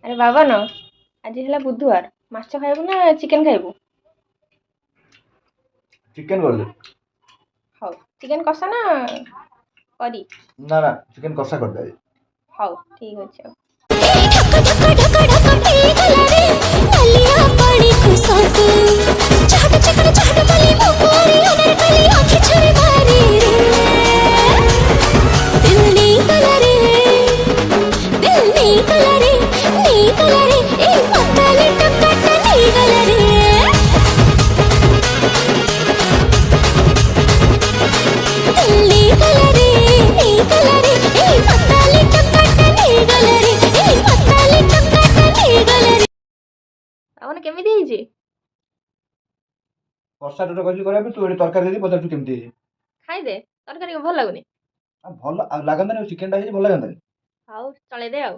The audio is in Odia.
ଆରେ ବାବାନ, ଆଜି ହେଲା ବୁଧବାର, ମାଛ ଖାଇବୁ ନା ଚିକେନ ଖାଇବୁ? ଚିକେନ କରିଦେ। ହଉ, ଚିକେନ କଷା ନା କରି? ନା ନା, ଚିକେନ କଷା କରିଦେ ଆଜି। ହଉ ଠିକ ଅଛି ଆଉ। ବାବାନ କେମିତି ହେଇଛି? କଷା ଯୋଉଟା କହିଲି କରିବା ପାଇଁ ତୁ ଏଠି ତରକାରୀ ଦେଇକି ପଚାରୁଛୁ କେମିତି ହେଇଛି। ଖାଇଦେ, ତରକାରୀ ଭଲ ଲାଗୁନି? ଭଲ ଆଉ ଲାଗନ୍ତାନି, ଚିକେନ ଟା ହେଇଛି ଭଲ ଲାଗନ୍ତାନି। ହଉ ଚଳେଇ ଦେ ଆଉ।